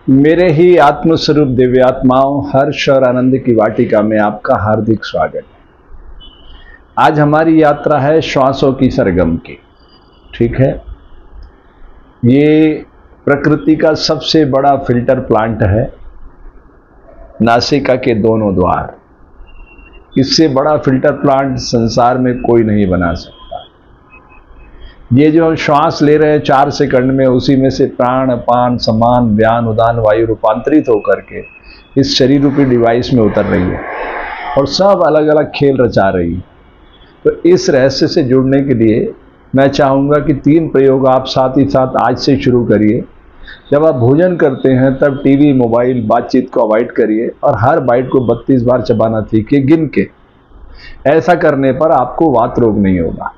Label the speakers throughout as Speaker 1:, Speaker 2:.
Speaker 1: मेरे ही आत्मस्वरूप दिव्यात्माओं, हर्ष और आनंद की वाटिका में आपका हार्दिक स्वागत है। आज हमारी यात्रा है श्वासों की सरगम की। ठीक है, ये प्रकृति का सबसे बड़ा फिल्टर प्लांट है, नासिका के दोनों द्वार। इससे बड़ा फिल्टर प्लांट संसार में कोई नहीं बना सकता। ये जो हम श्वास ले रहे हैं 4 सेकंड में, उसी में से प्राण, अपान, समान, व्यान, उदान वायु रूपांतरित होकर के इस शरीर रूपी डिवाइस में उतर रही है और सब अलग अलग खेल रचा रही है। तो इस रहस्य से जुड़ने के लिए मैं चाहूँगा कि 3 प्रयोग आप साथ ही साथ आज से शुरू करिए। जब आप भोजन करते हैं तब टीवी, मोबाइल, बातचीत को अवॉइड करिए और हर बाइट को 32 बार चबाना सीखिए गिन के। ऐसा करने पर आपको वात रोग नहीं होगा।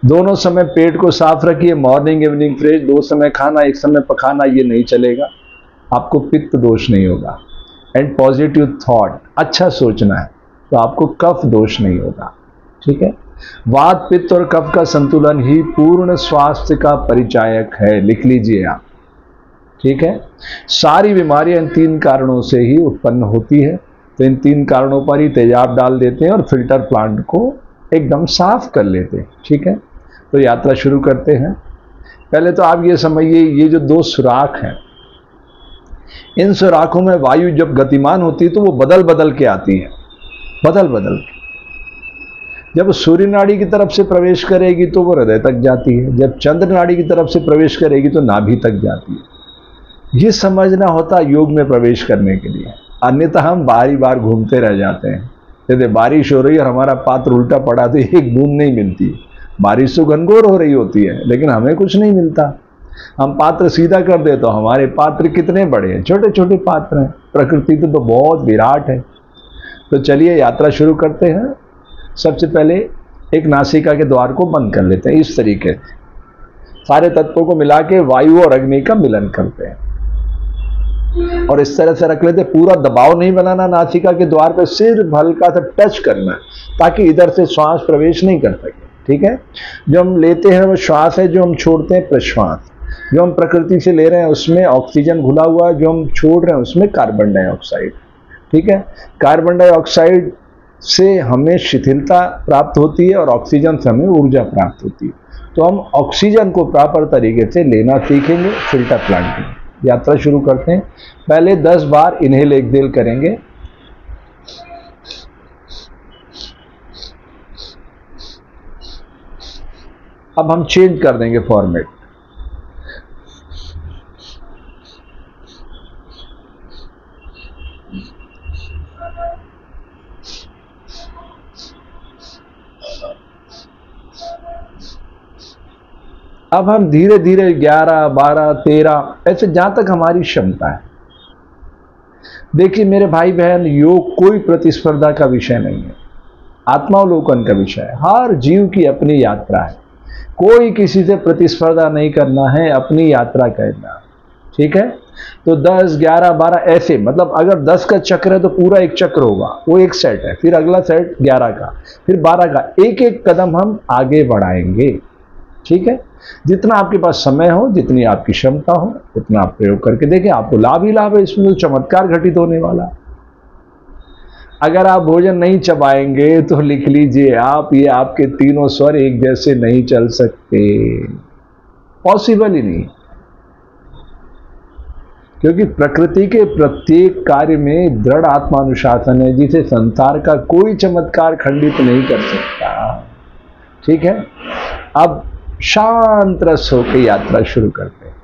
Speaker 1: दोनों समय पेट को साफ रखिए, मॉर्निंग इवनिंग फ्रेश। 2 समय खाना, 1 समय पकाना, ये नहीं चलेगा। आपको पित्त दोष नहीं होगा। एंड पॉजिटिव थॉट, अच्छा सोचना है तो आपको कफ दोष नहीं होगा। ठीक है, वात, पित्त और कफ का संतुलन ही पूर्ण स्वास्थ्य का परिचायक है। लिख लीजिए आप। ठीक है, सारी बीमारियां इन 3 कारणों से ही उत्पन्न होती है। तो इन 3 कारणों पर ही तेजाब डाल देते हैं और फिल्टर प्लांट को एकदम साफ कर लेते हैं। ठीक है, तो यात्रा शुरू करते हैं। पहले तो आप ये समझिए, ये जो 2 सुराख हैं, इन सुराखों में वायु जब गतिमान होती है तो वो बदल बदल के आती है, बदल बदल के। जब सूर्य नाड़ी की तरफ से प्रवेश करेगी तो वो हृदय तक जाती है, जब चंद्र नाड़ी की तरफ से प्रवेश करेगी तो नाभि तक जाती है। ये समझना होता योग में प्रवेश करने के लिए, अन्यथा हम बारी बार घूमते रह जाते हैं। जैसे बारिश हो रही है और हमारा पात्र उल्टा पड़ा तो एक बूंद नहीं मिलती। बारिश तो घनघोर हो रही होती है लेकिन हमें कुछ नहीं मिलता। हम पात्र सीधा कर दे तो हमारे पात्र कितने बड़े हैं, छोटे छोटे पात्र हैं। प्रकृति तो बहुत विराट है। तो चलिए यात्रा शुरू करते हैं। सबसे पहले एक नासिका के द्वार को बंद कर लेते हैं। इस तरीके से सारे तत्वों को मिला के वायु और अग्नि का मिलन करते हैं और इस तरह से रख लेते। पूरा दबाव नहीं बनाना नासिका के द्वार पर, सिर्फ हल्का सा टच करना ताकि इधर से श्वास प्रवेश नहीं कर सके। ठीक है, जो हम लेते हैं वो श्वास है, जो हम छोड़ते हैं प्रश्वास। जो हम प्रकृति से ले रहे हैं उसमें ऑक्सीजन घुला हुआ है, जो हम छोड़ रहे हैं उसमें कार्बन डाइऑक्साइड। ठीक है, कार्बन डाइऑक्साइड से हमें शिथिलता प्राप्त होती है और ऑक्सीजन से हमें ऊर्जा प्राप्त होती है। तो हम ऑक्सीजन को प्रॉपर तरीके से लेना सीखेंगे फिल्टर प्लांट में। यात्रा शुरू करते हैं। पहले 10 बार इनहेल एक्सहेल करेंगे। अब हम चेंज कर देंगे फॉर्मेट। अब हम धीरे धीरे 11, 12, 13 ऐसे जहां तक हमारी क्षमता है। देखिए मेरे भाई बहन, योग कोई प्रतिस्पर्धा का विषय नहीं है, आत्मावलोकन का विषय है। हर जीव की अपनी यात्रा है, कोई किसी से प्रतिस्पर्धा नहीं करना है, अपनी यात्रा करना। ठीक है, तो 10, 11, 12 ऐसे, मतलब अगर 10 का चक्र है तो पूरा एक चक्र होगा, वो एक सेट है। फिर अगला सेट 11 का, फिर 12 का। एक एक कदम हम आगे बढ़ाएंगे। ठीक है, जितना आपके पास समय हो, जितनी आपकी क्षमता हो, उतना आप प्रयोग करके देखें। आपको लाभ ही लाभ है, इसमें तो चमत्कार घटित होने वाला। अगर आप भोजन नहीं चबाएंगे तो लिख लीजिए आप, ये आपके तीनों स्वर एक जैसे नहीं चल सकते, पॉसिबल ही नहीं। क्योंकि प्रकृति के प्रत्येक कार्य में दृढ़ आत्मानुशासन है, जिसे संसार का कोई चमत्कार खंडित नहीं कर सकता। ठीक है, अब शांत रस होकर यात्रा शुरू करते हैं।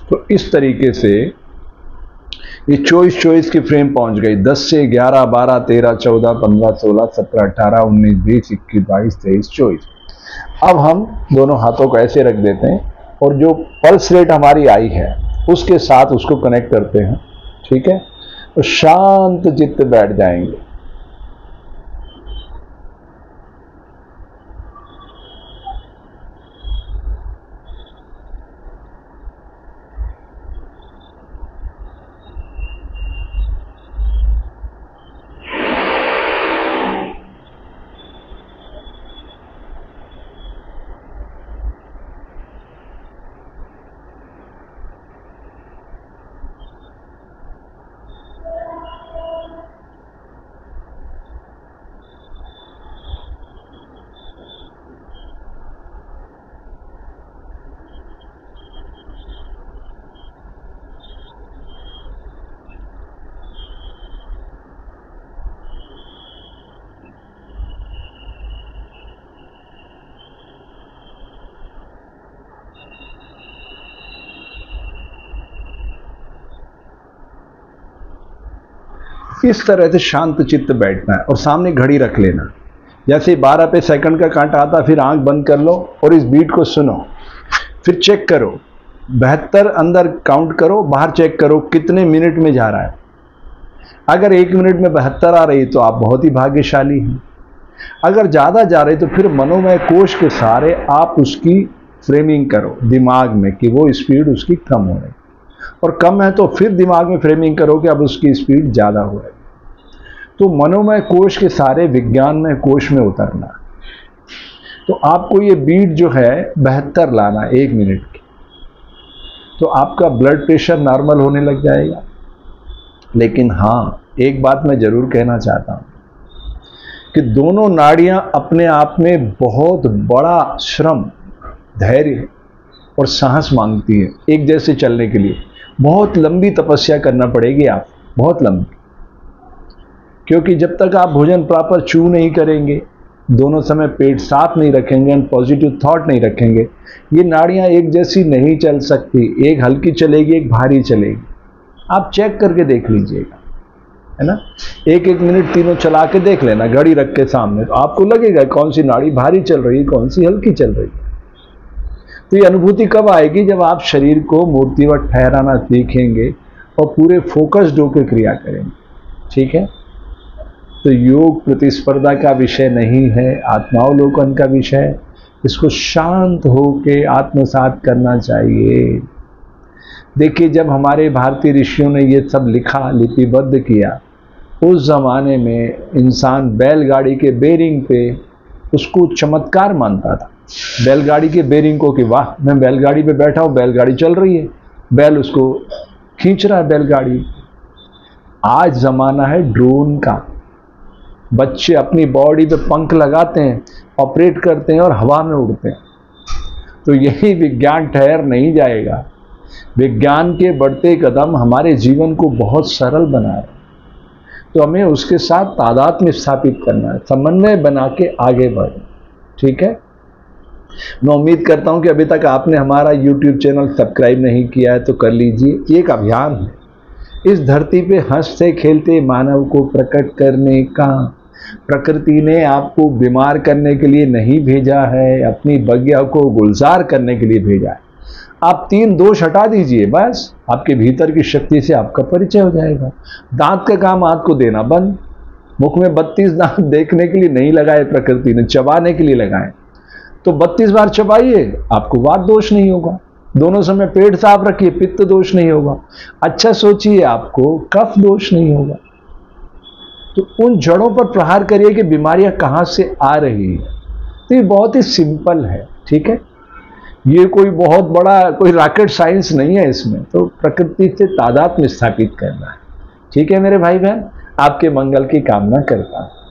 Speaker 1: तो इस तरीके से ये 24 की फ्रेम पहुंच गई। 10 से 11, 12, 13, 14, 15, 16, 17, 18, 19, 20, 21, 22, 23, 24। अब हम दोनों हाथों को ऐसे रख देते हैं और जो पल्स रेट हमारी आई है उसके साथ उसको कनेक्ट करते हैं, ठीक है। तो शांत चित्त बैठ जाएंगे। इस तरह से शांत चित्त बैठना है और सामने घड़ी रख लेना। जैसे 12 पे सेकंड का कांटा आता, फिर आंख बंद कर लो और इस बीट को सुनो, फिर चेक करो 72 अंदर काउंट करो, बाहर चेक करो कितने मिनट में जा रहा है। अगर 1 मिनट में 72 आ रही तो आप बहुत ही भाग्यशाली हैं। अगर ज़्यादा जा रही तो फिर मनोमय कोश के सहारे आप उसकी फ्रेमिंग करो दिमाग में कि वो स्पीड उसकी कम हो रही, और कम है तो फिर दिमाग में फ्रेमिंग करो कि अब उसकी स्पीड ज़्यादा हो रही। तो मनोमय कोश के सारे विज्ञानमय कोश में उतरना। तो आपको ये बीट जो है 72 लाना 1 मिनट की, तो आपका ब्लड प्रेशर नॉर्मल होने लग जाएगा। लेकिन हाँ, एक बात मैं जरूर कहना चाहता हूँ कि दोनों नाड़ियाँ अपने आप में बहुत बड़ा श्रम, धैर्य और साहस मांगती है। एक जैसे चलने के लिए बहुत लंबी तपस्या करना पड़ेगी, आप बहुत लंबी, क्योंकि जब तक आप भोजन प्रॉपर चू नहीं करेंगे, दोनों समय पेट साफ नहीं रखेंगे, पॉजिटिव थॉट नहीं रखेंगे, ये नाड़ियाँ एक जैसी नहीं चल सकती। एक हल्की चलेगी, एक भारी चलेगी। आप चेक करके देख लीजिएगा, है ना। 1-1 मिनट तीनों चला के देख लेना घड़ी रख के सामने, तो आपको लगेगा कौन सी नाड़ी भारी चल रही है, कौन सी हल्की चल रही है। तो ये अनुभूति कब आएगी? जब आप शरीर को मूर्तिवत ठहराना सीखेंगे और पूरे फोकस्ड होकर क्रिया करेंगे, ठीक है। तो योग प्रतिस्पर्धा का विषय नहीं है, आत्मावलोकन का विषय। इसको शांत होकर आत्मसात करना चाहिए। देखिए, जब हमारे भारतीय ऋषियों ने ये सब लिखा, लिपिबद्ध किया, उस जमाने में इंसान बैलगाड़ी के बेरिंग पे उसको चमत्कार मानता था। बैलगाड़ी के बेरिंग को कि वाह, मैं बैलगाड़ी पे बैठा हूँ, बैलगाड़ी चल रही है, बैल उसको खींच रहा है बैलगाड़ी। आज जमाना है ड्रोन का। बच्चे अपनी बॉडी पे पंख लगाते हैं, ऑपरेट करते हैं और हवा में उड़ते हैं। तो यही विज्ञान ठहर नहीं जाएगा। विज्ञान के बढ़ते कदम हमारे जीवन को बहुत सरल बना रहे, तो हमें उसके साथ तादात्म्य स्थापित करना है, समन्वय बना के आगे बढ़ना, ठीक है। मैं उम्मीद करता हूं कि अभी तक आपने हमारा YouTube चैनल सब्सक्राइब नहीं किया है तो कर लीजिए। एक अभियान है इस धरती पे हंसते खेलते मानव को प्रकट करने का। प्रकृति ने आपको बीमार करने के लिए नहीं भेजा है, अपनी बगिया को गुलजार करने के लिए भेजा है। आप 3 दोष हटा दीजिए, बस आपके भीतर की शक्ति से आपका परिचय हो जाएगा। दांत का काम हाथ को देना बंद। मुख में 32 दांत देखने के लिए नहीं लगाए प्रकृति ने, चबाने के लिए लगाए। तो 32 बार चबाइए, आपको वात दोष नहीं होगा। दोनों समय पेट साफ रखिए, पित्त दोष नहीं होगा। अच्छा सोचिए, आपको कफ दोष नहीं होगा। तो उन जड़ों पर प्रहार करिए कि बीमारियां कहां से आ रही है। तो ये बहुत ही सिंपल है, ठीक है। ये कोई बहुत बड़ा कोई रॉकेट साइंस नहीं है इसमें। तो प्रकृति से तादात्म्य स्थापित करना है, ठीक है मेरे भाई बहन। आपके मंगल की कामना करता हूं।